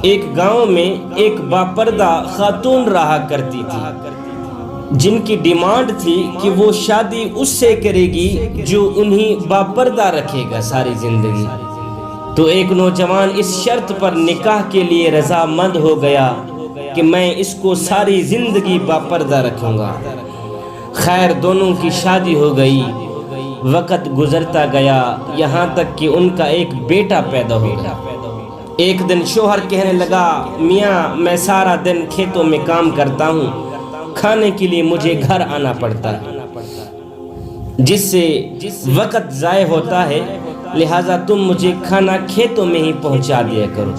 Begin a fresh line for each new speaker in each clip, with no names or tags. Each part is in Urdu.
ایک گاؤں میں ایک باپردہ خاتون رہا کرتی تھی جن کی ڈیمانڈ تھی کہ وہ شادی اس سے کرے گی جو انہیں باپردہ رکھے گا ساری زندگی۔ تو ایک نوجوان اس شرط پر نکاح کے لیے رضامند ہو گیا کہ میں اس کو ساری زندگی باپردہ رکھوں گا۔ خیر دونوں کی شادی ہو گئی۔ وقت گزرتا گیا یہاں تک کہ ان کا ایک بیٹا پیدا ہو گیا۔ ایک دن شوہر کہنے لگا، میاں میں سارا دن کھیتوں میں کام کرتا ہوں، کھانے کے لیے مجھے گھر آنا پڑتا ہے، جس سے وقت ضائع ہوتا ہے، لہٰذا تم مجھے کھانا کھیتوں میں ہی پہنچا دیا کرو۔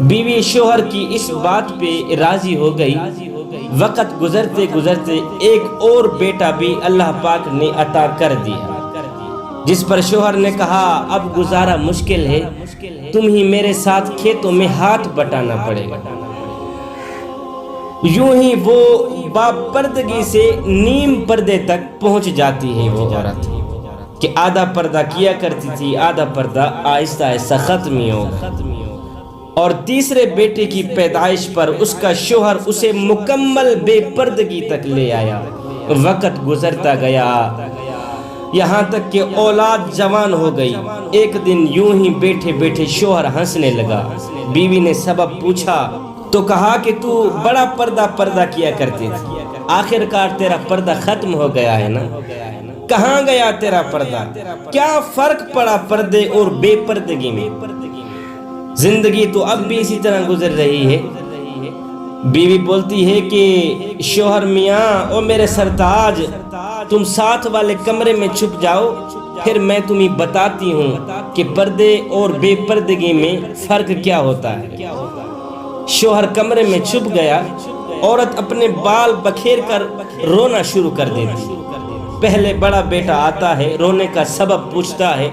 بیوی شوہر کی اس بات پہ راضی ہو گئی۔ وقت گزرتے گزرتے ایک اور بیٹا بھی اللہ پاک نے عطا کر دیا، جس پر شوہر نے کہا اب گزارا مشکل ہے، تم ہی میرے ساتھ کھیتوں میں ہاتھ بٹانا پڑے گا۔ یوں ہی وہ باپردگی سے نیم پردے تک پہنچ جاتی ہے وہ عورت، کہ آدھا پردہ کیا کرتی تھی، آدھا پردہ آہستہ آہستہ ختم ہی ہوگا۔ اور تیسرے بیٹے کی پیدائش پر اس کا شوہر اسے مکمل بے پردگی تک لے آیا۔ وقت گزرتا گیا یہاں تک کہ اولاد جوان ہو گئی۔ ایک دن یوں ہی بیٹھے بیٹھے شوہر ہنسنے لگا۔ بیوی نے سبب پوچھا تو کہا کہ تو بڑا پردہ کیا کرتی تھی، آخر کار تیرا پردہ ختم ہو گیا ہے نا؟ کہاں گیا تیرا پردہ؟ کیا فرق پڑا پردے اور بے پردگی میں؟ زندگی تو اب بھی اسی طرح گزر رہی ہے۔ بیوی بولتی ہے کہ شوہر میاں او میرے سرتاج، تم ساتھ والے کمرے میں چھپ جاؤ، پھر میں تمہیں بتاتی ہوں کہ پردے اور بے پردگی میں فرق کیا ہوتا ہے۔ شوہر کمرے میں چھپ گیا۔ عورت اپنے بال بکھیر کر رونا شروع کر دیتی۔ پہلے بڑا بیٹا آتا ہے، رونے کا سبب پوچھتا ہے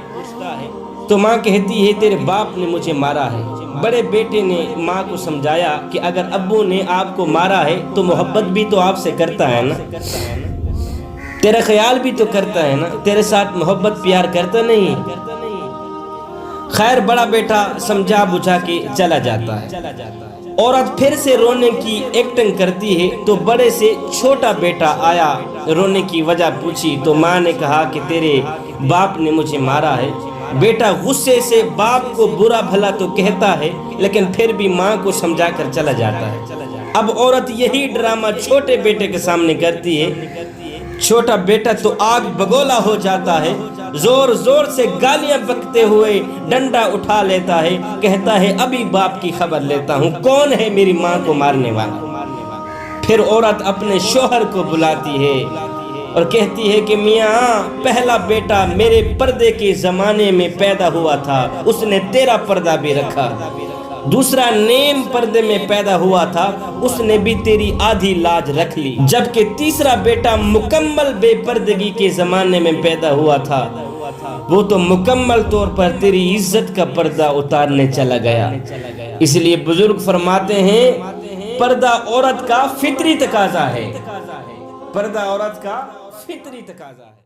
تو ماں کہتی ہے تیرے باپ نے مجھے مارا ہے۔ بڑے بیٹے نے ماں کو سمجھایا کہ اگر ابو نے آپ کو مارا ہے تو محبت بھی تو آپ سے کرتا ہے نا، تیرا خیال بھی تو کرتا ہے نا، تیرے ساتھ محبت پیار کرتا نہیں۔ خیر بڑا بیٹا سمجھا بجھا کے چلا جاتا ہے۔ عورت پھر سے رونے کی ایکٹنگ کرتی ہے تو بڑے سے چھوٹا بیٹا آیا، رونے کی وجہ پوچھی تو ماں نے کہا کہ تیرے باپ نے مجھے مارا ہے۔ بیٹا غصے سے باپ کو برا بھلا تو کہتا ہے لیکن پھر بھی ماں کو سمجھا کر چلا جاتا ہے۔ اب عورت یہی ڈرامہ چھوٹے بیٹے کے سامنے کرتی ہے۔ چھوٹا بیٹا تو آگ بگولا ہو جاتا ہے، زور زور سے گالیاں بکتے ہوئے ڈنڈا اٹھا لیتا ہے، کہتا ہے ابھی باپ کی خبر لیتا ہوں، کون ہے میری ماں کو مارنے والا۔ پھر عورت اپنے شوہر کو بلاتی ہے اور کہتی ہے کہ میاں پہلا بیٹا میرے پردے کے زمانے میں پیدا ہوا تھا، اس نے تیرا پردہ بھی رکھا۔ دوسرا نیم پردے میں پیدا ہوا تھا، اس نے بھی تیری آدھی لاج رکھ لی، جبکہ تیسرا بیٹا مکمل بے پردگی کے زمانے میں پیدا ہوا تھا، وہ تو مکمل طور پر تیری عزت کا پردہ اتارنے چلا گیا۔ اس لیے بزرگ فرماتے ہیں پردہ عورت کا فطری تقاضا ہے، پردہ عورت کا فطری تقاضا ہے۔